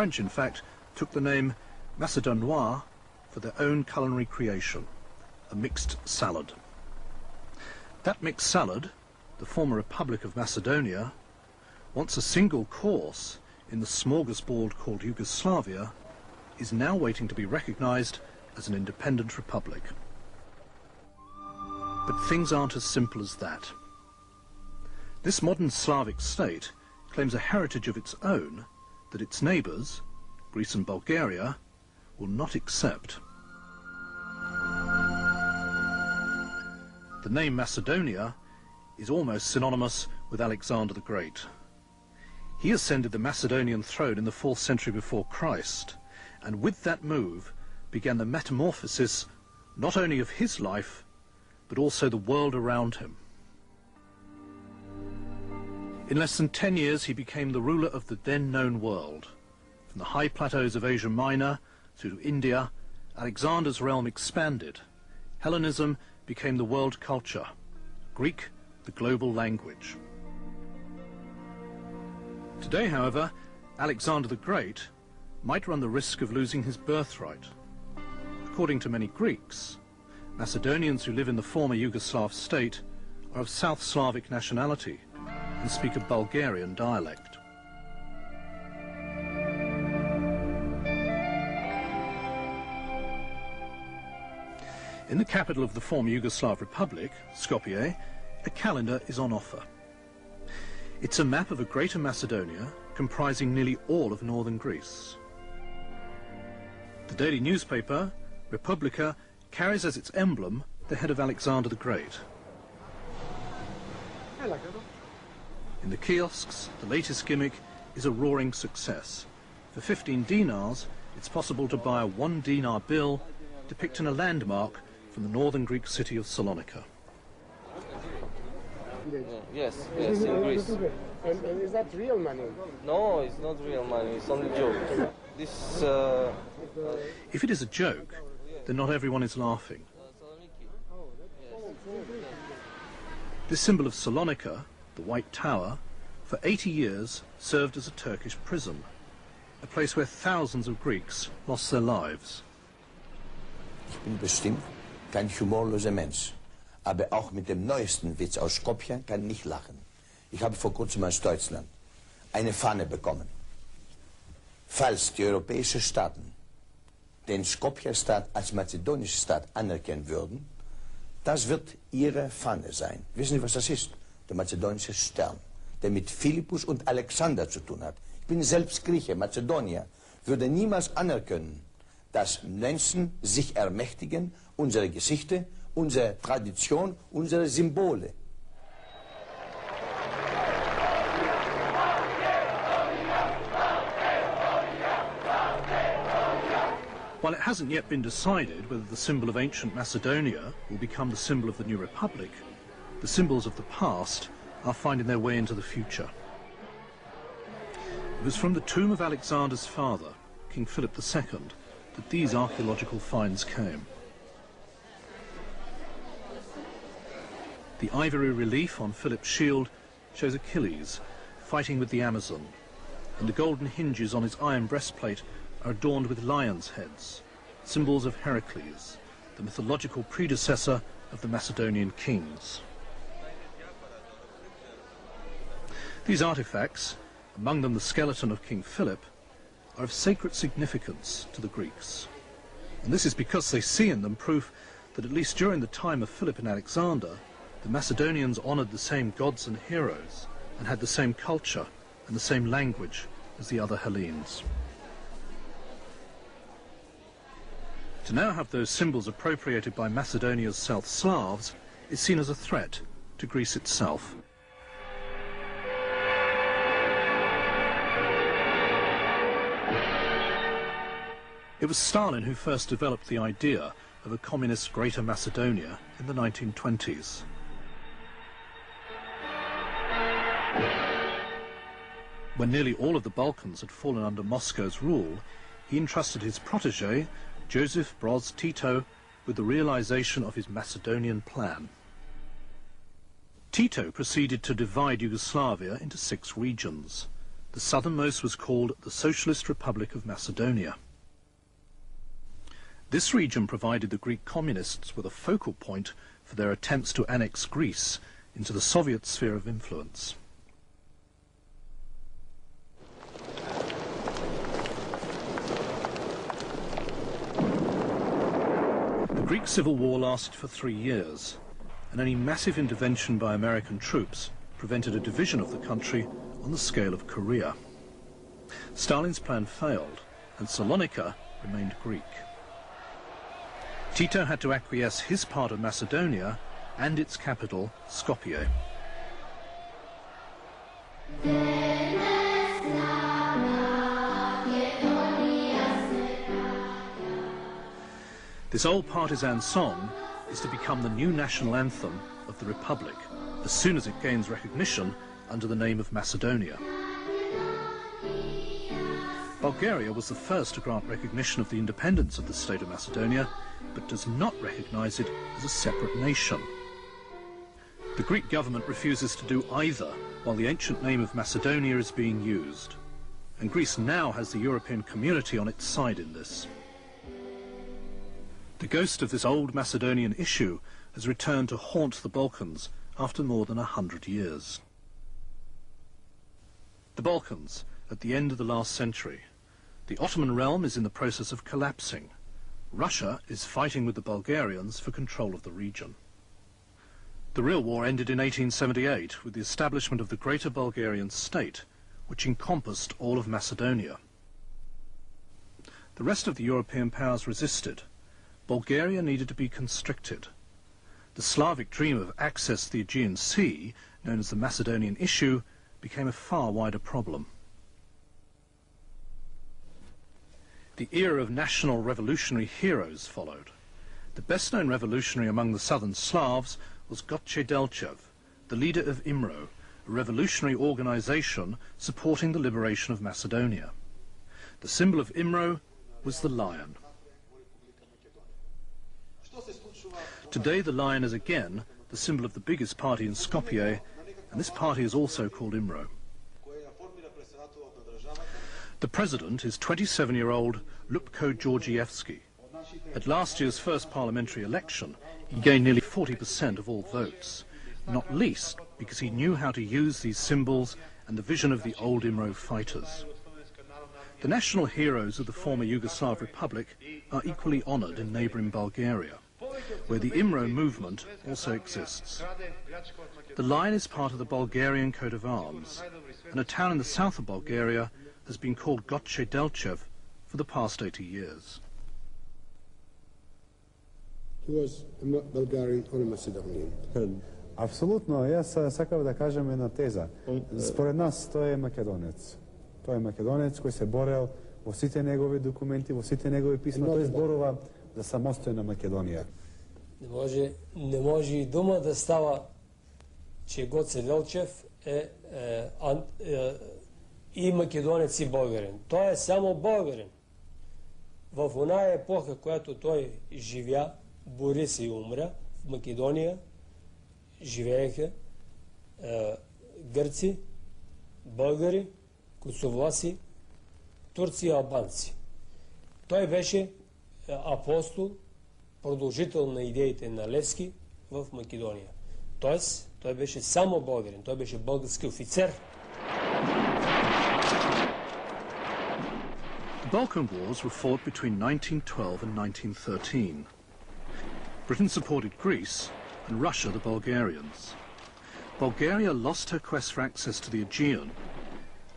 French, in fact, took the name Macédonois for their own culinary creation, a mixed salad. That mixed salad, the former Republic of Macedonia, once a single course in the smorgasbord called Yugoslavia, is now waiting to be recognized as an independent republic. But things aren't as simple as that. This modern Slavic state claims a heritage of its own that its neighbors, Greece and Bulgaria, will not accept. The name Macedonia is almost synonymous with Alexander the Great. He ascended the Macedonian throne in the 4th century before Christ, and with that move began the metamorphosis not only of his life, but also the world around him. In less than 10 years, he became the ruler of the then known world. From the high plateaus of Asia Minor through to India, Alexander's realm expanded. Hellenism became the world culture, Greek the global language. Today, however, Alexander the Great might run the risk of losing his birthright. According to many Greeks, Macedonians who live in the former Yugoslav state are of South Slavic nationality and speak a Bulgarian dialect. In the capital of the former Yugoslav Republic, Skopje, a calendar is on offer. It's a map of a Greater Macedonia comprising nearly all of northern Greece. The daily newspaper, Republika, carries as its emblem the head of Alexander the Great. In the kiosks, the latest gimmick is a roaring success. For 15 dinars, it's possible to buy a 1 dinar bill depicting a landmark from the northern Greek city of Salonika. Yes, in Greece. And is that real money? No, it's not real money, it's only joke. This... If it is a joke, then not everyone is laughing. This symbol of Salonika, the White Tower, for 80 years served as a Turkish prison, a place where thousands of Greeks lost their lives. Ich bin bestimmt kein humorloser Mensch, aber auch mit dem neuesten Witz aus Skopje kann ich nicht lachen. Ich habe vor kurzem aus Deutschland eine Fahne bekommen. Falls die europäischen Staaten den Skopje-Staat als mazedonische Staat anerkennen würden, das wird ihre Fahne sein. Wissen Sie, was das ist? Der mazedonische Stern, der mit Philippus und Alexander zu tun hat. Ich bin selbst Grieche, Mazedonier, würde niemals anerkennen, dass Menschen sich ermächtigen, unsere Geschichte, unsere Tradition, unsere Symbole. While it hasn't yet been decided whether the symbol of ancient Macedonia will become the symbol of the new republic, the symbols of the past are finding their way into the future. It was from the tomb of Alexander's father, King Philip II, that these archaeological finds came. The ivory relief on Philip's shield shows Achilles fighting with the Amazon, and the golden hinges on his iron breastplate are adorned with lions' heads, symbols of Heracles, the mythological predecessor of the Macedonian kings. These artifacts, among them the skeleton of King Philip, are of sacred significance to the Greeks. And this is because they see in them proof that at least during the time of Philip and Alexander, the Macedonians honoured the same gods and heroes and had the same culture and the same language as the other Hellenes. To now have those symbols appropriated by Macedonia's South Slavs is seen as a threat to Greece itself. It was Stalin who first developed the idea of a communist Greater Macedonia in the 1920s. When nearly all of the Balkans had fallen under Moscow's rule, he entrusted his protege, Joseph Broz Tito, with the realization of his Macedonian plan. Tito proceeded to divide Yugoslavia into 6 regions: The southernmost was called the Socialist Republic of Macedonia. This region provided the Greek communists with a focal point for their attempts to annex Greece into the Soviet sphere of influence. The Greek Civil War lasted for 3 years, and any massive intervention by American troops prevented a division of the country on the scale of Korea. Stalin's plan failed, and Salonika remained Greek. Tito had to acquiesce his part of Macedonia and its capital, Skopje. This old partisan song is to become the new national anthem of the Republic as soon as it gains recognition under the name of Macedonia. Bulgaria was the first to grant recognition of the independence of the state of Macedonia, but does not recognize it as a separate nation. The Greek government refuses to do either, while the ancient name of Macedonia is being used. And Greece now has the European community on its side in this. The ghost of this old Macedonian issue has returned to haunt the Balkans after more than 100 years. The Balkans, at the end of the last century. The Ottoman realm is in the process of collapsing. Russia is fighting with the Bulgarians for control of the region. The real war ended in 1878 with the establishment of the Greater Bulgarian State, which encompassed all of Macedonia. The rest of the European powers resisted. Bulgaria needed to be constricted. The Slavic dream of access to the Aegean Sea, known as the Macedonian issue, became a far wider problem. The era of national revolutionary heroes followed. The best-known revolutionary among the southern Slavs was Gotche Delchev, the leader of IMRO, a revolutionary organization supporting the liberation of Macedonia. The symbol of IMRO was the lion. Today the lion is again the symbol of the biggest party in Skopje, and this party is also called IMRO. The president is 27-year-old Lupko Georgievsky. At last year's first parliamentary election, he gained nearly 40% of all votes, not least because he knew how to use these symbols and the vision of the old IMRO fighters. The national heroes of the former Yugoslav Republic are equally honoured in neighbouring Bulgaria, where the IMRO movement also exists. The lion is part of the Bulgarian coat of arms, and a town in the south of Bulgaria has been called Gotche Delchev for the past 80 years. He was a Bulgarian or a Macedonian. Апсолутно, јас сакав да кажам една теза. Според нас тој е македонец. Тој е македонец кој се борел во сите негови документи, во сите негови писма, тој зборува за самостојна Македонија. Не може и дума да става че Гоце Делчев е и македонец и българин. Той е само българин. В оная епоха, която той живя, бори се и умря, в Македония живееха гърци, българи, косовласи, турци и албанци. Той беше апостол, продължител на идеите на Левски в Македония. Тоест, той беше само българин, той беше български офицер. The Balkan Wars were fought between 1912 and 1913. Britain supported Greece and Russia the Bulgarians. Bulgaria lost her quest for access to the Aegean.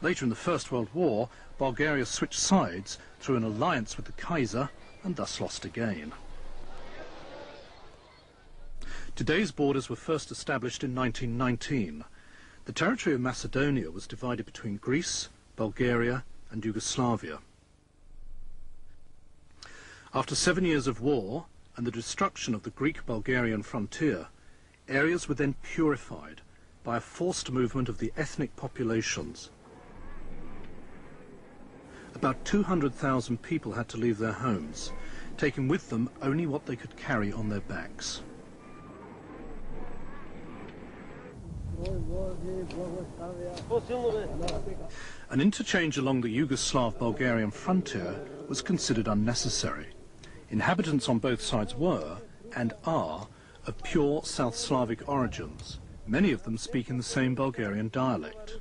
Later in the First World War, Bulgaria switched sides through an alliance with the Kaiser and thus lost again. Today's borders were first established in 1919. The territory of Macedonia was divided between Greece, Bulgaria and Yugoslavia. After 7 years of war and the destruction of the Greek-Bulgarian frontier, areas were then purified by a forced movement of the ethnic populations. About 200,000 people had to leave their homes, taking with them only what they could carry on their backs. An interchange along the Yugoslav-Bulgarian frontier was considered unnecessary. Inhabitants on both sides were, and are, of pure South Slavic origins. Many of them speak in the same Bulgarian dialect.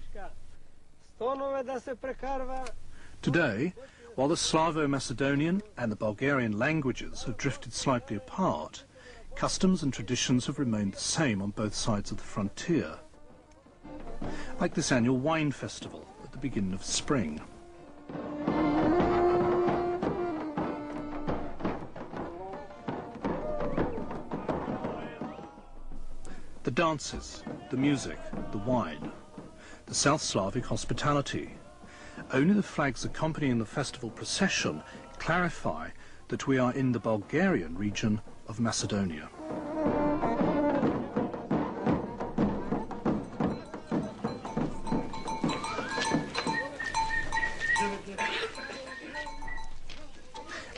Today, while the Slavo-Macedonian and the Bulgarian languages have drifted slightly apart, customs and traditions have remained the same on both sides of the frontier. Like this annual wine festival at the beginning of spring. The dances, the music, the wine, the South Slavic hospitality. Only the flags accompanying the festival procession clarify that we are in the Bulgarian region of Macedonia.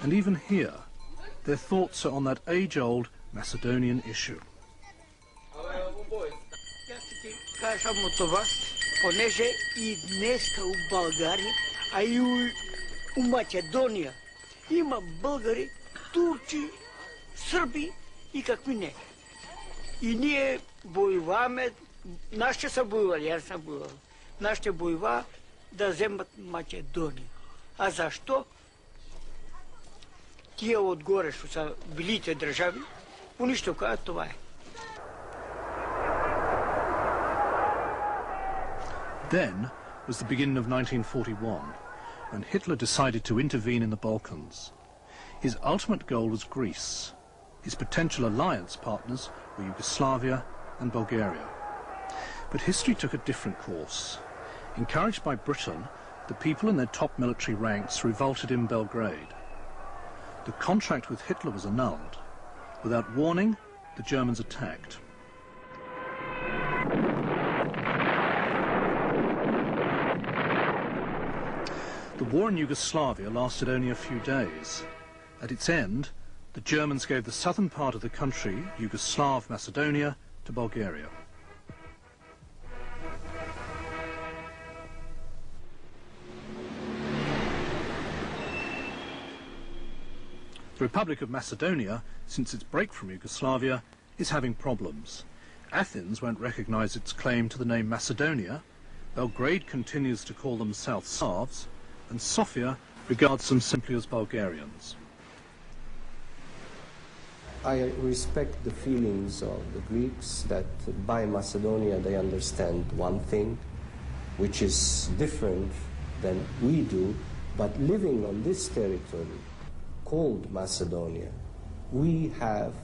And even here, their thoughts are on that age-old Macedonian issue. Само това, понеже и днеска у България, а и у Македония има българи, турци, сърби и какви не. И ние воюваме, нашите са воювали, аз съм воювал, нашите воюва да вземат Македония. А защо? Тия отгоре, що са велите държави, по нищо казват, това е. Then was the beginning of 1941, when Hitler decided to intervene in the Balkans. His ultimate goal was Greece. His potential alliance partners were Yugoslavia and Bulgaria. But history took a different course. Encouraged by Britain, the people in their top military ranks revolted in Belgrade. The contract with Hitler was annulled. Without warning, the Germans attacked. The war in Yugoslavia lasted only a few days. At its end, the Germans gave the southern part of the country, Yugoslav Macedonia, to Bulgaria. The Republic of Macedonia, since its break from Yugoslavia, is having problems. Athens won't recognize its claim to the name Macedonia, Belgrade continues to call them South Slavs, and Sofia regards them simply as Bulgarians. I respect the feelings of the Greeks that by Macedonia they understand one thing, which is different than we do, but living on this territory called Macedonia, we have,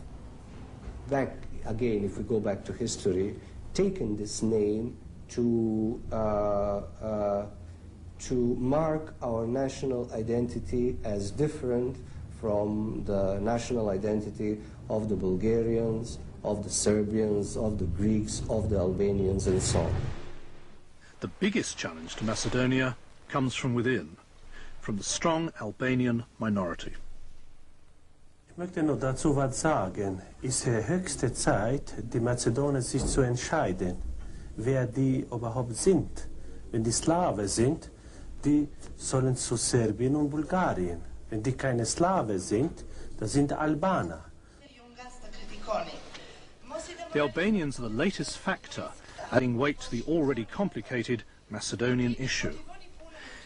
back again, if we go back to history, taken this name to mark our national identity as different from the national identity of the Bulgarians, of the Serbians, of the Greeks, of the Albanians, and so on. The biggest challenge to Macedonia comes from within, from the strong Albanian minority. Ich möchte nur dazu was sagen. Es ist höchste Zeit, die Mazedonier sich zu entscheiden, wer die überhaupt sind. Wenn die Slawen sind, die sollen zu Serbien und Bulgarien. Wenn die keine Slawen sind, das sind Albaner. The Albanians are the latest factor, adding weight to the already complicated Macedonian issue.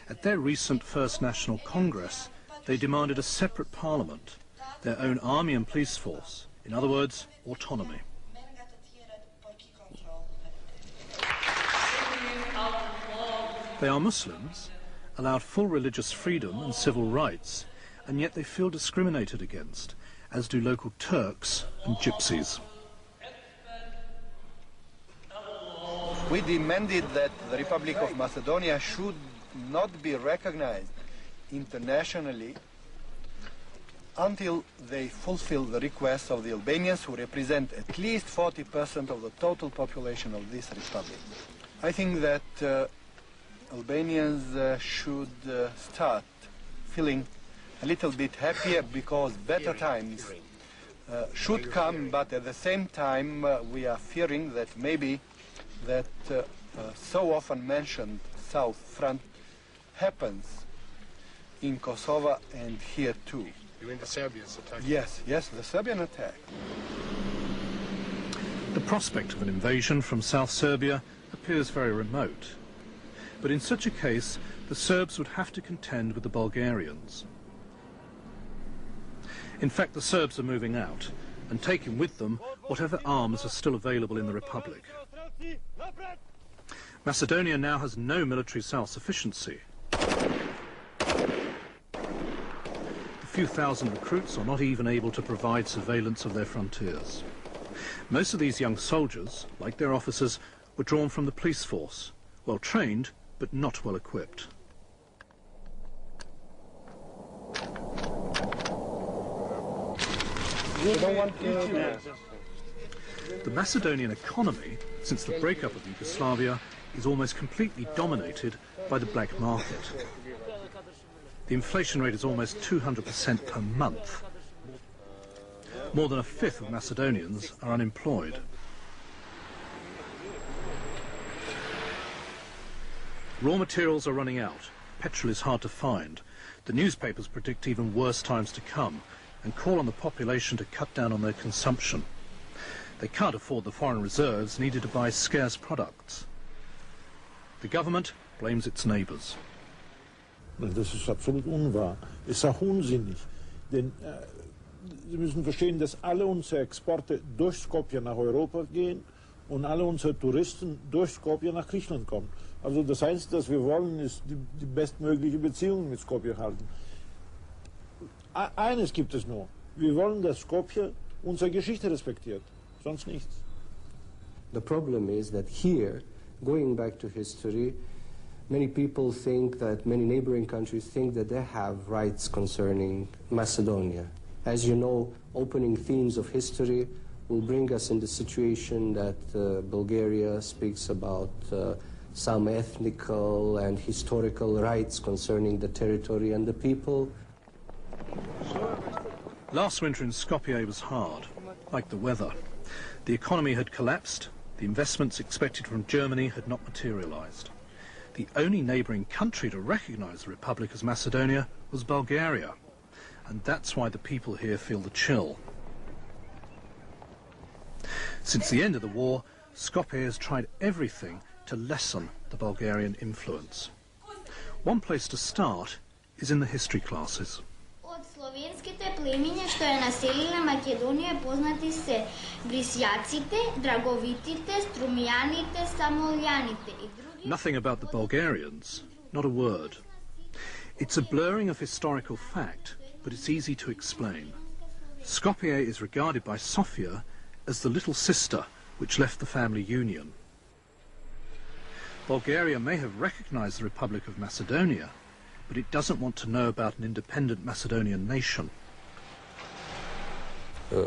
At their recent First National Congress, they demanded a separate parliament, their own army and police force, in other words, autonomy. They are Muslims, allowed full religious freedom and civil rights, and yet they feel discriminated against, as do local Turks and Gypsies. We demanded that the Republic of Macedonia should not be recognized internationally until they fulfill the requests of the Albanians, who represent at least 40% of the total population of this republic. I think that Albanians should start feeling a little bit happier, because better times should come, but at the same time we are fearing that maybe that so often mentioned South Front happens in Kosovo and here too. You mean the Serbians attacking? Yes, yes, the Serbian attack. The prospect of an invasion from South Serbia appears very remote. But in such a case, the Serbs would have to contend with the Bulgarians. In fact, the Serbs are moving out and taking with them whatever arms are still available in the Republic. Macedonia now has no military self-sufficiency. The few thousand recruits are not even able to provide surveillance of their frontiers. Most of these young soldiers, like their officers, were drawn from the police force, well trained but not well equipped. The Macedonian economy, since the breakup of Yugoslavia, is almost completely dominated by the black market. The inflation rate is almost 200% per month. More than a fifth of Macedonians are unemployed. Raw materials are running out. Petrol is hard to find. The newspapers predict even worse times to come and call on the population to cut down on their consumption. They can't afford the foreign reserves needed to buy scarce products. The government blames its neighbours. Das ist absolut unwahr. Es ist auch unsinnig. Denn Sie müssen verstehen, dass alle unsere Exporte durch Skopje nach Europa gehen und alle unsere Touristen durch Skopje nach Griechenland kommen. Also das Einzige, was wir wollen, ist die bestmögliche Beziehung mit Skopje halten. Eines gibt es nur. Wir wollen, dass Skopje unsere Geschichte respektiert. Sonst nichts. The problem is that here, going back to history, many people think that, many neighboring countries think that they have rights concerning Macedonia. As you know, opening themes of history will bring us in the situation that Bulgaria speaks about some ethnical and historical rights concerning the territory and the people. Last winter in Skopje was hard, like the weather. The economy had collapsed, the investments expected from Germany had not materialised. The only neighbouring country to recognise the Republic as Macedonia was Bulgaria, and that's why the people here feel the chill. Since the end of the war, Skopje has tried everything to lessen the Bulgarian influence. One place to start is in the history classes. Od slovenskите племиња што ја населиле Македонија познати се Брисјаците, Драговитите, Струмјаните, Самолјаните и други. Nothing about the Bulgarians, not a word. It's a blurring of historical fact, but it's easy to explain. Skopje is regarded by Sofia as the little sister which left the family union. Bulgaria may have recognized the Republic of Macedonia, but it doesn't want to know about an independent Macedonian nation.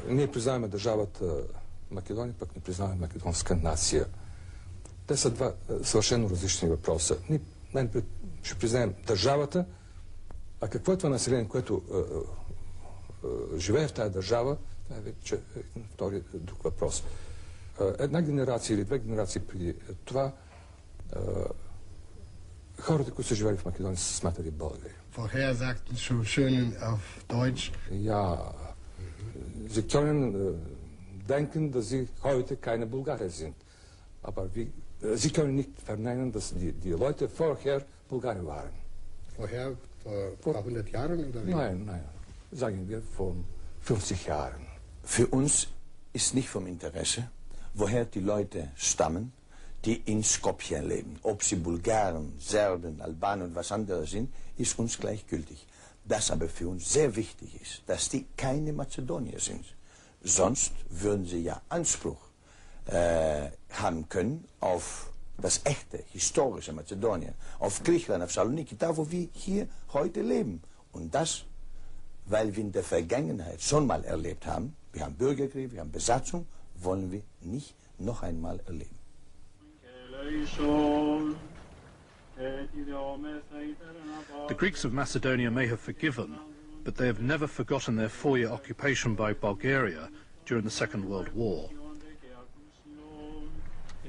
Ние признаваме държавата Македония, пък не признаваме македонска нация. Те са два съвършено различни въпроса. Ние най-напред ще признаем държавата, а какво е това население, което живее в тази държава, това е вече втори друг въпрос. Една генерация или две генерации преди това хората, които са живели в Македония, са смятали българи. Vorher sagten so schön auf Deutsch. Ja, sie können denken, dass sie heute keine Bulgarier sind. Aber sie können nicht verneinen, dass die Leute vorher Bulgarier waren. Vorher, vor 100 Jahren oder wie? Nein, sagen wir vor 50 Jahren. Für uns ist nicht vom Interesse, woher die Leute stammen, die in Skopje leben. Ob sie Bulgaren, Serben, Albaner und was anderes sind, ist uns gleichgültig. Das aber für uns sehr wichtig ist, dass die keine Mazedonier sind. Sonst würden sie ja Anspruch haben können auf das echte, historische Mazedonien, auf Griechenland, auf Saloniki, da wo wir hier heute leben. Und das, weil wir in der Vergangenheit schon mal erlebt haben, wir haben Bürgerkrieg, wir haben Besatzung, wollen wir nicht noch einmal erleben. The Greeks of Macedonia may have forgiven, but they have never forgotten their 4-year occupation by Bulgaria during the Second World War.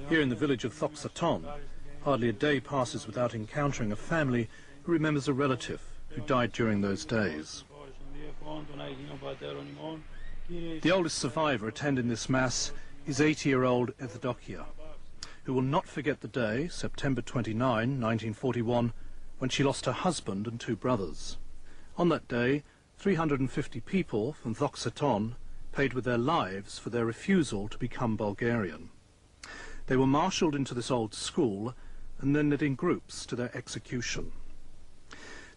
Here in the village of Thoxaton, hardly a day passes without encountering a family who remembers a relative who died during those days. The oldest survivor attending this Mass is 80-year-old Evdokia, who will not forget the day, September 29, 1941, when she lost her husband and 2 brothers. On that day, 350 people from Thoxaton paid with their lives for their refusal to become Bulgarian. They were marshalled into this old school and then led in groups to their execution.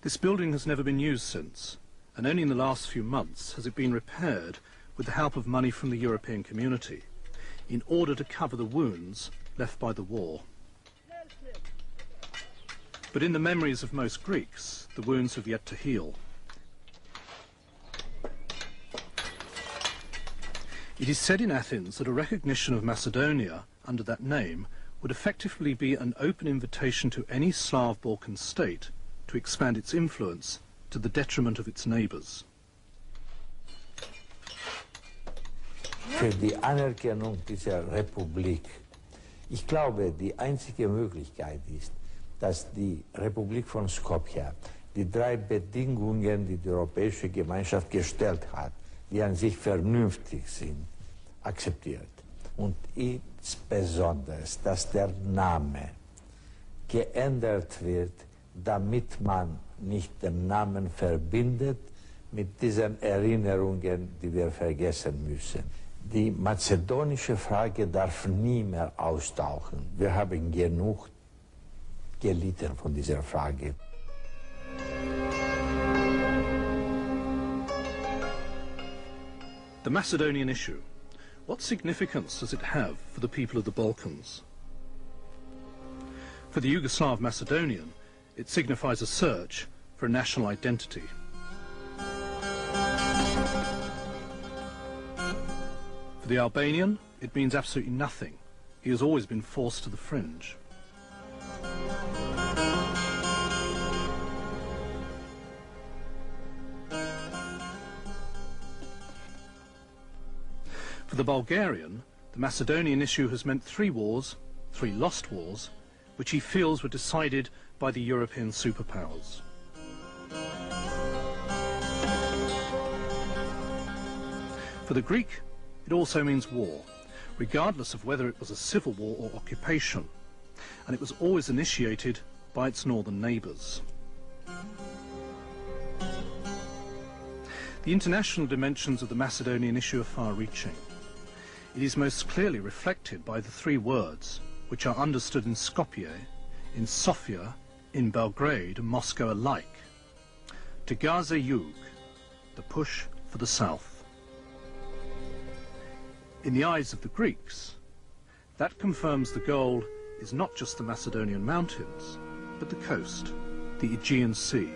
This building has never been used since, and only in the last few months has it been repaired with the help of money from the European community, in order to cover the wounds left by the war. But in the memories of most Greeks, the wounds have yet to heal. It is said in Athens that a recognition of Macedonia under that name would effectively be an open invitation to any Slav Balkan state to expand its influence to the detriment of its neighbours. Für die Anerkennung dieser Republik. Ich glaube, die einzige Möglichkeit ist, dass die Republik von Skopje die 3 Bedingungen, die die Europäische Gemeinschaft gestellt hat, die an sich vernünftig sind, akzeptiert. Und insbesondere, dass der Name geändert wird, damit man nicht den Namen verbindet mit diesen Erinnerungen, die wir vergessen müssen. Die mazedonische Frage darf nie mehr austauchen. Wir haben genug gelitten von dieser Frage. The Macedonian issue. What significance does it have for the people of the Balkans? For the Yugoslav Macedonian, it signifies a search for a national identity. For the Albanian, it means absolutely nothing. He has always been forced to the fringe. For the Bulgarian, the Macedonian issue has meant 3 wars, 3 lost wars, which he feels were decided by the European superpowers. For the Greek, it also means war, regardless of whether it was a civil war or occupation, and it was always initiated by its northern neighbours. The international dimensions of the Macedonian issue are far-reaching. It is most clearly reflected by the 3 words, which are understood in Skopje, in Sofia, in Belgrade and Moscow alike. Tagaza Yug, the push for the south. In the eyes of the Greeks, that confirms the goal is not just the Macedonian mountains, but the coast, the Aegean Sea.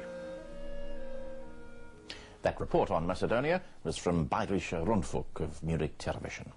That report on Macedonia was from Bayerischer Rundfunk of Munich Television.